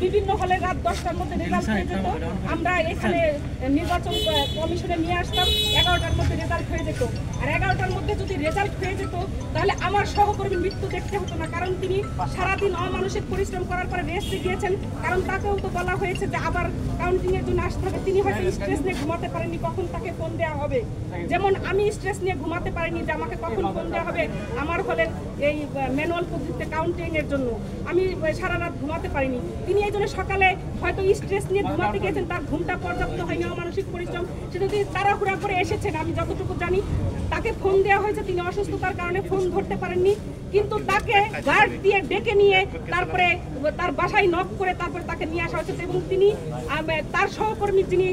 বিভিন্ন হলে রাত 10টার মধ্যে রেজাল্ট হয়ে যেত, আমরা এখানে নির্বাচন কমিশনে নিয়ে আসতাম, 11টার মধ্যে রেজাল্ট হয়ে যেত। আর 11টার মধ্যে যদি রেজাল্ট হয়ে যেত তাহলে আমার সহকর্মীর মৃত্যু দেখতে হতো না, কারণ তিনি সারাদিন অমানসিক পরিশ্রম করার পরে রেস্টে গিয়েছেন। কারণ তাকেও তো বলা হয়েছে যে আবার কাউন্টিং এর জন্য আসতে হবে। তিনি হয়তো স্ট্রেস নিয়ে ঘুমাতে পারেননি কখন তাকে ফোন দেওয়া হবে, যেমন আমি স্ট্রেস নিয়ে ঘুমাতে পারিনি যে আমাকে কখন ফোন দেওয়া হবে আমার হলের এই ম্যানুয়াল পদ্ধতিতে কাউন্টিং এর জন্য। আমি সারা রাত ঘুমাতে পারিনি। তিনি এই জন্য সকালে হয়তো স্ট্রেস নিয়ে ঘুমাতে গিয়েছেন, তার ঘুমটা পর্যাপ্ত হয়নি, অমানসিক পরিশ্রম, সেটা তিনি তাড়াহুড়া করে এসেছেন। আমি যতটুকু জানি তাকে ফোন দেওয়া হয়েছে, তিনি অসুস্থতার কারণে ফোন ধরতে পারেননি, কিন্তু তাকে গার্ড দিয়ে ডেকে নিয়ে তারপরে তার বাসায় নক করে তারপরে তাকে নিয়ে আসা হয়েছে। এবং তিনি তার সহকর্মী যিনি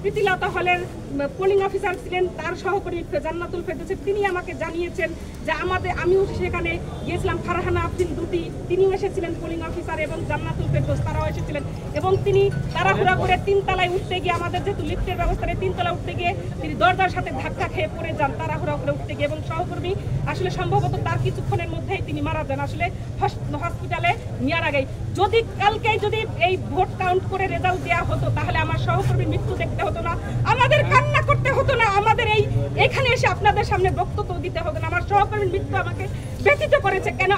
প্রীতিলতা হলের পোলিং অফিসার ছিলেন, তার সহকর্মী জান্নাতুল ফেরদৌস, তিনি আমাকে জানিয়েছেন যে আমিও সেখানে গিয়েছিলাম, ফারহানা আফরিন দুটি, তিনিও এসেছিলেন পোলিং অফিসার, এবং জান্নাতুল ফেরদৌস তারাও এসেছিলেন। এবং তিনি তাড়াহুড়া করে 3 তলায় উঠতে গিয়ে, আমাদের যেহেতু লিফটের ব্যবস্থা নেই, 3 তলায় উঠতে গিয়ে তিনি দরজার সাথে ধাক্কা খেয়ে পড়ে যান তাড়াহুড়া করে উঠতে গিয়ে। এবং সহকর্মী আসলে সম্ভবত তার কিছুক্ষণের মধ্যেই তিনি মারা যান, আসলে হসপিটালে নেওয়ার আগেই। যদি কালকে যদি এই ভোট কাউন্ট করে রেজাল্ট দেওয়া হতো তাহলে আমার সহকর্মীর মৃত্যু দেখতে হতো না, আমাদের কান্না করতে হতো না, আমাদের এখানে এসে আপনাদের সামনে বক্তব্য দিতে হতো না। আমার সহকর্মীর মৃত্যু আমাকে ব্যথিত করেছে। কেন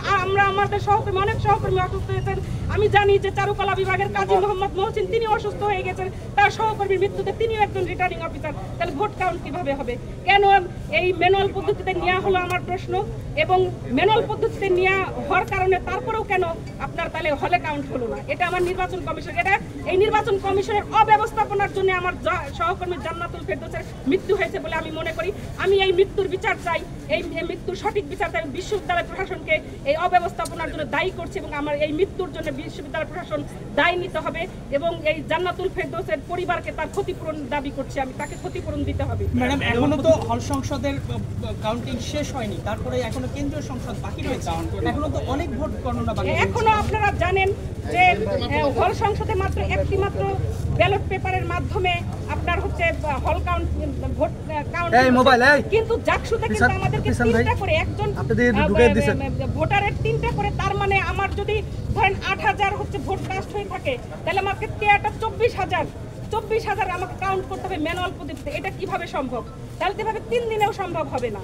আমাদের সহকর্মী, অনেক সহকর্মী অসুস্থ হয়েছেন। আমি জানি যে চারুকলা বিভাগের কাজী মোহাম্মদ মহসিন তিনি অসুস্থ হয়ে গেছেন, তার সহকর্মীর মৃত্যুতে তিনিও একজন রিটার্নিং অফিসার। তাহলে ভোট কাউন্ট কিভাবে হবে? কেন এই ম্যানুয়াল পদ্ধতিতে নেওয়া হলো আমার প্রশ্ন। এবং ম্যানুয়াল পদ্ধতিতে নেওয়া হওয়ার কারণে তারপরেও কেন আপনার তাহলে হলে কাউন্ট হলো না? এটা আমার নির্বাচন কমিশন, এটা এই নির্বাচন কমিশনের অব্যবস্থাপনার জন্য আমার সহকর্মী জান্নাতুল ফেরদৌসের মৃত্যু হয়েছে বলে আমি মনে করি। আমি এই মৃত্যুর বিচার চাই, এই মৃত্যুর সঠিক বিচার চাই। বিশ্ববিদ্যালয় প্রশাসনকে এই অব্যবস্থাপনার জন্য দায়ী করছি, এবং আমার এই মৃত্যুর জন্য বিশ্ববিদ্যালয় প্রশাসন দায়ী নিতে হবে, এবং এই জান্নাতুল ফেরদৌসের পরিবারকে তার ক্ষতিপূরণ দাবি করছি আমি, তাকে ক্ষতিপূরণ দিতে হবে। ম্যাডাম, এখনো তো হল সংসদের কাউন্টিং শেষ হয়নি, তারপরে এখনো কেন্দ্রীয় সংসদ বাকি রয়েছে, এখনো তো অনেক ভোট গণনা বাকি। এখনো আপনারা জানেন যে হল সংসদে মাত্র একটি মাত্র ব্যালট পেপারের মাধ্যমে আপনার হচ্ছে হল কাউন্ট ভোট কাউন্ট, কিন্তু জাকসুতে কিন্তু আমাদেরকে 3টা করে একজন ভোটারের 3টা করে, তার মানে আমার যদি ধরেন 8,000 হচ্ছে ভোট কাস্ট হয়ে থাকে, তাহলে আমাকে 24,000 আমাকে কাউন্ট করতে হবে ম্যানুয়াল পদ্ধতিতে। এটা কিভাবে সম্ভব? তাহলে এভাবে 3 দিনেও সম্ভব হবে না।